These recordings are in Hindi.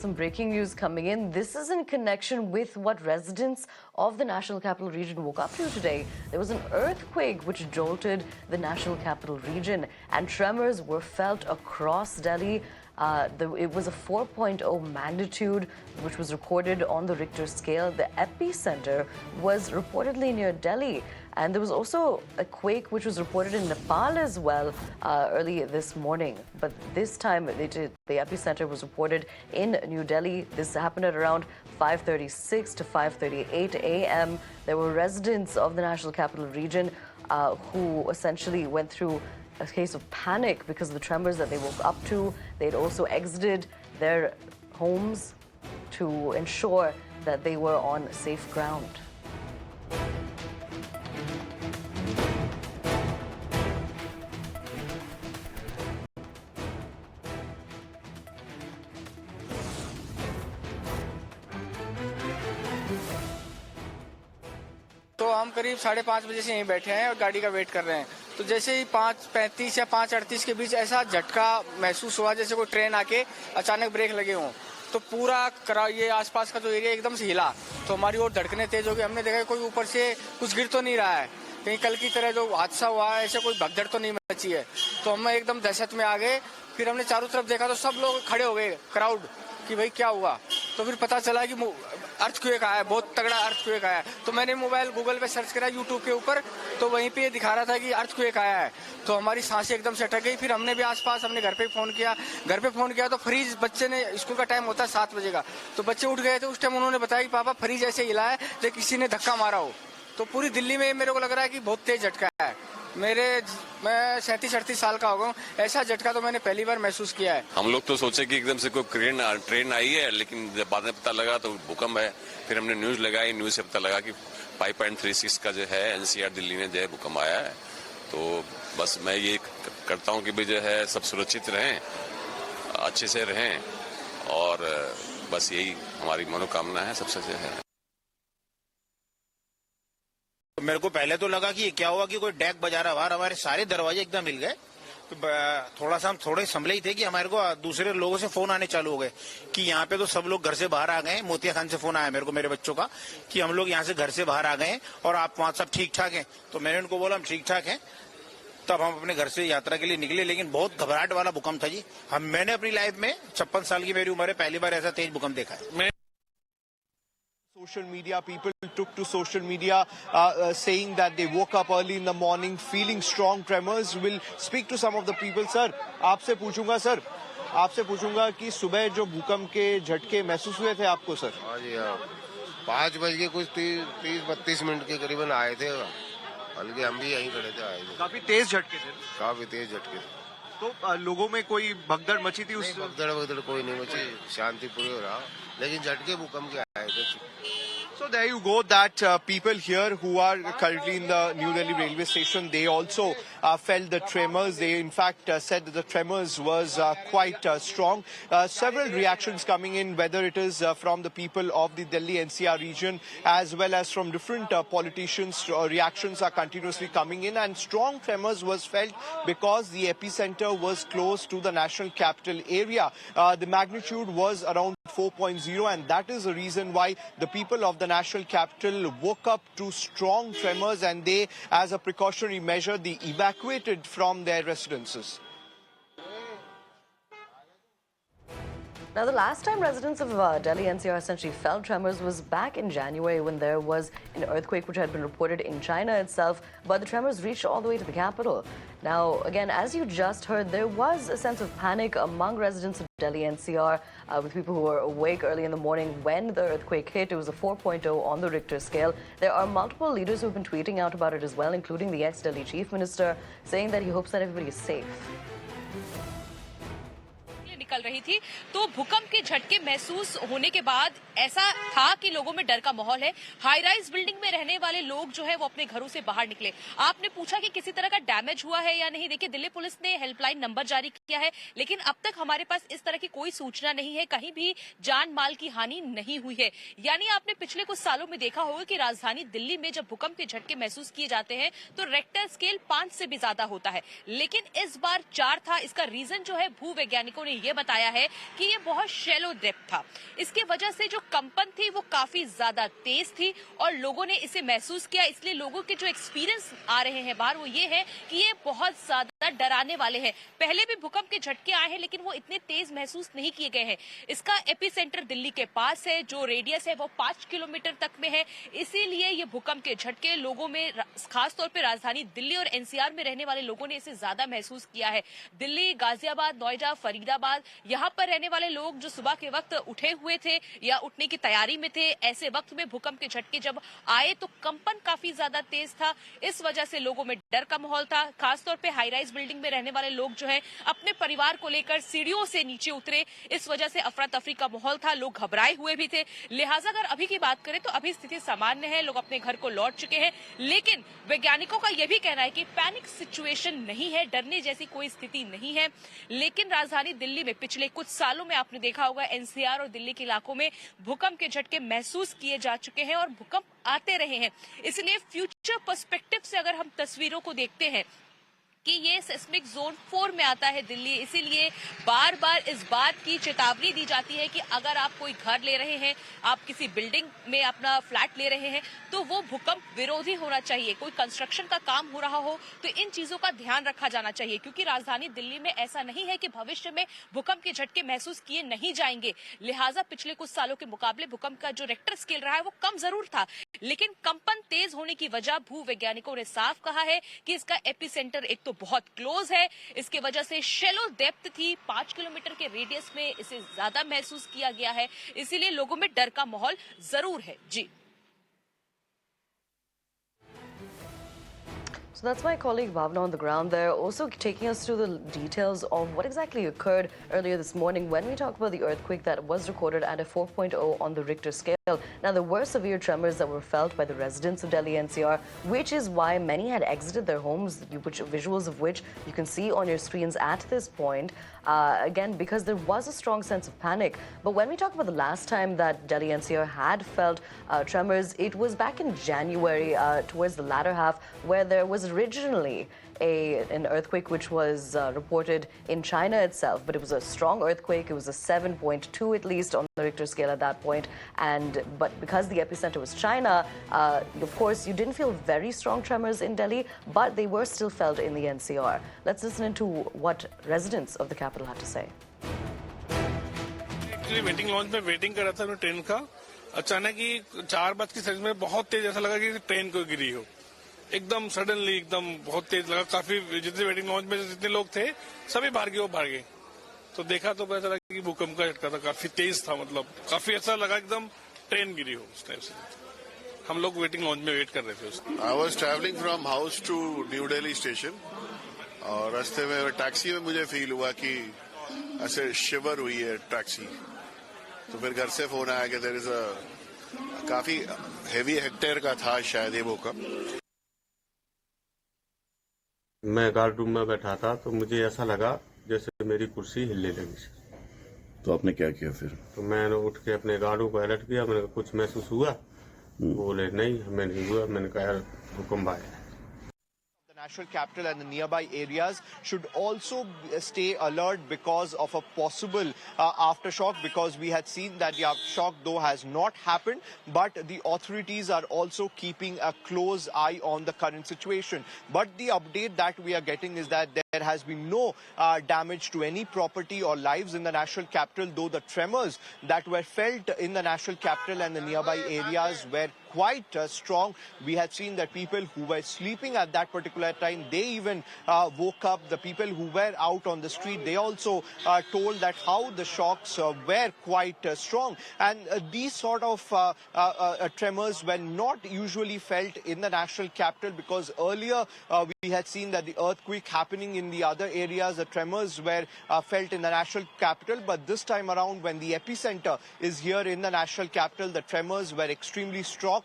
Some breaking news coming in. This is in connection with what residents of the National Capital Region woke up to today. There was an earthquake which jolted the National Capital Region, and tremors were felt across Delhi. It was a 4.0 magnitude, which was recorded on the Richter scale. The epicenter was reportedly near Delhi. And there was also a quake which was reported in Nepal as well early this morning. But this time, the epicenter was reported in New Delhi. This happened at around 5:36 to 5:38 a.m. There were residents of the National Capital Region who essentially went through a case of panic because of the tremors that they woke up to. They'd also exited their homes to ensure that they were on safe ground. तो हम करीब 5:30 बजे से यहीं बैठे हैं और गाड़ी का वेट कर रहे हैं। तो जैसे ही 5:35 या 5:38 के बीच ऐसा झटका महसूस हुआ जैसे कोई ट्रेन आके अचानक ब्रेक लगे हों। तो पूरा ये आसपास का जो एरिया एकदम से हिला, तो हमारी ओर धड़कने तेज हो गई। हमने देखा कोई ऊपर से कुछ गिर तो नहीं रहा है, कहीं कल की तरह जो हादसा हुआ है ऐसे कोई भगदड़ तो नहीं मची है। तो हम एकदम दहशत में आ गए। फिर हमने चारों तरफ देखा तो सब लोग खड़े हो गए, क्राउड, कि भाई क्या हुआ। तो फिर पता चला कि अर्थक्वेक आया, बहुत तगड़ा अर्थक्वेक आया। तो मैंने मोबाइल गूगल पे सर्च करा यूट्यूब के ऊपर, तो वहीं पे ये दिखा रहा था कि अर्थक्वेक आया है। तो हमारी सांसें एकदम से अटक गई। फिर हमने भी आसपास अपने घर पे फोन किया तो फ्रीज, बच्चे ने, स्कूल का टाइम होता है 7 बजे का, तो बच्चे उठ गए थे। उस टाइम उन्होंने बताया कि पापा फ्रीज ऐसे हिला है जैसे किसी ने धक्का मारा हो। तो पूरी दिल्ली में मेरे को लग रहा है कि बहुत तेज झटका है। मैं 37-38 साल का हो गया हूँ, ऐसा झटका तो मैंने पहली बार महसूस किया है। हम लोग तो सोचे कि एकदम से कोई ट्रेन आई है, लेकिन जब बाद में पता लगा तो भूकंप है। फिर हमने न्यूज लगाई, न्यूज से पता लगा कि 5.36 का जो है एनसीआर दिल्ली में जो है भूकंप आया है। तो बस मैं ये करता हूँ कि भी जो है सब सुरक्षित रहें, अच्छे से रहें, और बस यही हमारी मनोकामना है सबसे जो है। मेरे को पहले तो लगा कि ये क्या हुआ कि कोई डेक बजा रहा बाहर, हमारे सारे दरवाजे एकदम हिल गए। तो थोड़ा सा हम थोड़े संभले ही थे कि हमारे को दूसरे लोगों से फोन आने चालू हो गए कि यहाँ पे तो सब लोग घर से बाहर आ गए। मोतिया खान से फोन आया मेरे को, मेरे बच्चों का, कि हम लोग यहाँ से घर से बाहर आ गए और आप वहाँ सब ठीक ठाक हैं। तो मैंने उनको बोला हम ठीक ठाक हैं। तब हम अपने घर से यात्रा के लिए निकले, लेकिन बहुत घबराहट वाला भूकंप था जी। मैंने अपनी लाइफ में 56 साल की मेरी उम्र है, पहली बार ऐसा तेज भूकंप देखा है। Social media, people took to social media saying that they woke up early in the morning feeling strong tremors. We'll speak to some of the people. Sir, आपसे पूछूंगा कि सुबह जो भूकंप के झटके महसूस हुए थे आपको सर? हाँ जी, हाँ, 5 बज के कुछ 30-32 मिनट के करीबन आए थे, बल्कि हम भी यहीं खड़े थे, आए थे। काफी तेज झटके थे? काफी तेज झटके थे। तो लोगों में कोई भगदड़ मची थी उस? भगदड़ कोई नहीं मची, शांतिपूर्ण हो रहा, लेकिन झटके भूकंप के आए थे। So there you go, that people here who are currently in the New Delhi railway station, they also felt the tremors. They in fact said that the tremors was quite strong. Several reactions coming in, whether it is from the people of the Delhi NCR region as well as from different politicians. Reactions are continuously coming in, and strong tremors was felt because the epicenter was close to the national capital area. The magnitude was around 4.0, and that is the reason why the people of the national capital woke up to strong tremors, and they, as a precautionary measure, they evacuated from their residences. Now, the last time residents of Delhi NCR essentially felt tremors was back in January when there was an earthquake which had been reported in China itself, but the tremors reached all the way to the capital. Now, again, as you just heard, there was a sense of panic among residents of Delhi NCR with people who were awake early in the morning when the earthquake hit. It was a 4.0 on the Richter scale. There are multiple leaders who have been tweeting out about it as well, including the ex-Delhi chief minister, saying that he hopes that everybody is safe. निकल रही थी तो भूकंप के झटके महसूस होने के बाद ऐसा था कि लोगों में डर का माहौल है। हाई राइज बिल्डिंग में रहने वाले लोग जो है वो अपने घरों से बाहर निकले। आपने पूछा कि किसी तरह का डैमेज हुआ है या नहीं। देखिए, दिल्ली पुलिस ने हेल्पलाइन नंबर जारी किया है, लेकिन अब तक हमारे पास इस तरह की कोई सूचना नहीं है, कहीं भी जान माल की हानि नहीं हुई है। यानी आपने पिछले कुछ सालों में देखा होगा कि राजधानी दिल्ली में जब भूकंप के झटके महसूस किए जाते हैं तो रेक्टर स्केल 5 से भी ज्यादा होता है, लेकिन इस बार 4 था। इसका रीजन जो है भूवैज्ञानिकों ने यह बताया है कि ये बहुत शैलो डेप्थ था। इसकी वजह से जो कंपन थी वो काफी ज्यादा तेज थी और लोगों ने इसे महसूस किया। इसलिए लोगों के जो एक्सपीरियंस आ रहे हैं बाहर वो ये है कि ये बहुत ज्यादा डराने वाले हैं। पहले भी भूकंप के झटके आए हैं लेकिन वो इतने तेज महसूस नहीं किए गए हैं। इसका एपिसेंटर दिल्ली के पास है, जो रेडियस है वो 5 किलोमीटर तक में है। इसीलिए ये भूकंप के झटके लोगों में, खासतौर पर राजधानी दिल्ली और एनसीआर में रहने वाले लोगों ने इसे ज्यादा महसूस किया है। दिल्ली, गाजियाबाद, नोएडा, फरीदाबाद, यहाँ पर रहने वाले लोग जो सुबह के वक्त उठे हुए थे या उठने की तैयारी में थे, ऐसे वक्त में भूकंप के झटके जब आए तो कंपन काफी ज्यादा तेज था। इस वजह से लोगों में डर का माहौल था। खासतौर पे हाई राइज बिल्डिंग में रहने वाले लोग जो है अपने परिवार को लेकर सीढ़ियों से नीचे उतरे। इस वजह से अफरा तफरी का माहौल था, लोग घबराए हुए भी थे। लिहाजा अगर अभी की बात करें तो अभी स्थिति सामान्य है, लोग अपने घर को लौट चुके हैं। लेकिन वैज्ञानिकों का यह भी कहना है कि पैनिक सिचुएशन नहीं है, डरने जैसी कोई स्थिति नहीं है। लेकिन राजधानी दिल्ली में पिछले कुछ सालों में आपने देखा होगा एनसीआर और दिल्ली के इलाकों में भूकंप के झटके महसूस किए जा चुके हैं और भूकंप आते रहे हैं। इसलिए फ्यूचर पर्सपेक्टिव से अगर हम तस्वीरों को देखते हैं कि ये सेस्मिक जोन 4 में आता है दिल्ली, इसीलिए बार बार इस बात की चेतावनी दी जाती है कि अगर आप कोई घर ले रहे हैं, आप किसी बिल्डिंग में अपना फ्लैट ले रहे हैं तो वो भूकंप विरोधी होना चाहिए। कोई कंस्ट्रक्शन का काम हो रहा हो तो इन चीजों का ध्यान रखा जाना चाहिए, क्योंकि राजधानी दिल्ली में ऐसा नहीं है कि भविष्य में भूकंप के झटके महसूस किए नहीं जाएंगे। लिहाजा पिछले कुछ सालों के मुकाबले भूकंप का जो रेक्टर स्केल रहा है वो कम जरूर था, लेकिन कंपन तेज होने की वजह भू वैज्ञानिकों ने साफ कहा है कि इसका एपिसेंटर एक तो बहुत क्लोज है, इसके वजह से शैलो डेप्थ थी, 5 किलोमीटर के रेडियस में इसे ज्यादा महसूस किया गया है। इसीलिए लोगों में डर का माहौल जरूर है। जी, So that's my colleague Bhavna on the ground there, also taking us through the details of what exactly occurred earlier this morning when we talk about the earthquake that was recorded at a 4.0 on the Richter scale. Now, there were severe tremors that were felt by the residents of Delhi NCR, which is why many had exited their homes, visuals of which you can see on your screens at this point. Again, because there was a strong sense of panic. But when we talk about the last time that Delhi NCR had felt tremors, it was back in January, towards the latter half, where there was originally an earthquake which was reported in China itself, but it was a strong earthquake. It was a 7.2 at least on the Richter scale at that point. But because the epicenter was China, of course, you didn't feel very strong tremors in Delhi, but they were still felt in the NCR. Let's listen into what residents of the capital had to say. Actually waiting launch में वेटिंग कर रहा था मैं ट्रेन का, अचानक ही 4:30 में बहुत तेज ऐसा लगा कि ट्रेन को गिरी हो। एकदम सडनली एकदम बहुत तेज लगा। काफी जितने वेटिंग लॉन्च में जितने लोग थे सभी भाग गए। तो देखा तो पता लगा कि भूकंप का झटका था, काफी तेज था, मतलब काफी ऐसा लगा एकदम ट्रेन गिरी हो उस टाइप से। हम लोग वेटिंग लॉन्च में वेट कर रहे थे उसको। I was travelling from house to New Delhi station और रास्ते में टैक्सी में मुझे फील हुआ कि ऐसे शिवर हुई है टैक्सी। तो फिर घर से फोन आया कि देयर इज अ काफी हेवी हेक्टेयर का था शायद ये भूकंप। मैं गार्ड रूम में बैठा था तो मुझे ऐसा लगा जैसे मेरी कुर्सी हिलने लगी। तो आपने क्या किया फिर? तो मैंने उठ के अपने गार्डों को अलर्ट किया। मैंने कहा कुछ महसूस हुआ? बोले नहीं हमें नहीं हुआ। मैंने कहा यार भूकंप आया। National capital and the nearby areas should also stay alert because of a possible aftershock, because we had seen that the aftershock though has not happened, but the authorities are also keeping a close eye on the current situation. But the update that we are getting is that there has been no damage to any property or lives in the national capital, though the tremors that were felt in the national capital and the nearby areas were quite strong. We had seen that people who were sleeping at that particular time, they even woke up. The people who were out on the street, they also told that how the shocks were quite strong. And these sort of tremors were not usually felt in the national capital, because earlier we had seen that the earthquake happening in the other areas, the tremors were felt in the national capital. But this time around, when the epicenter is here in the national capital, the tremors were extremely strong.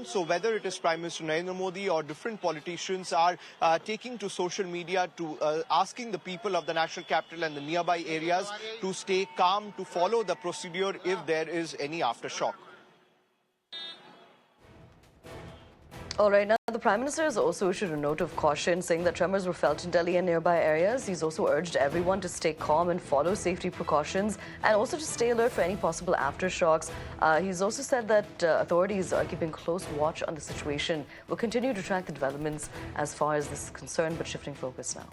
So whether it is Prime Minister Narendra Modi or different politicians are taking to social media to asking the people of the national capital and the nearby areas to stay calm, to follow the procedure if there is any aftershock. All right, now the Prime Minister has also issued a note of caution saying that tremors were felt in Delhi and nearby areas. He's also urged everyone to stay calm and follow safety precautions and also to stay alert for any possible aftershocks. He's also said that authorities are keeping close watch on the situation. We'll continue to track the developments as far as this is concerned, but shifting focus now.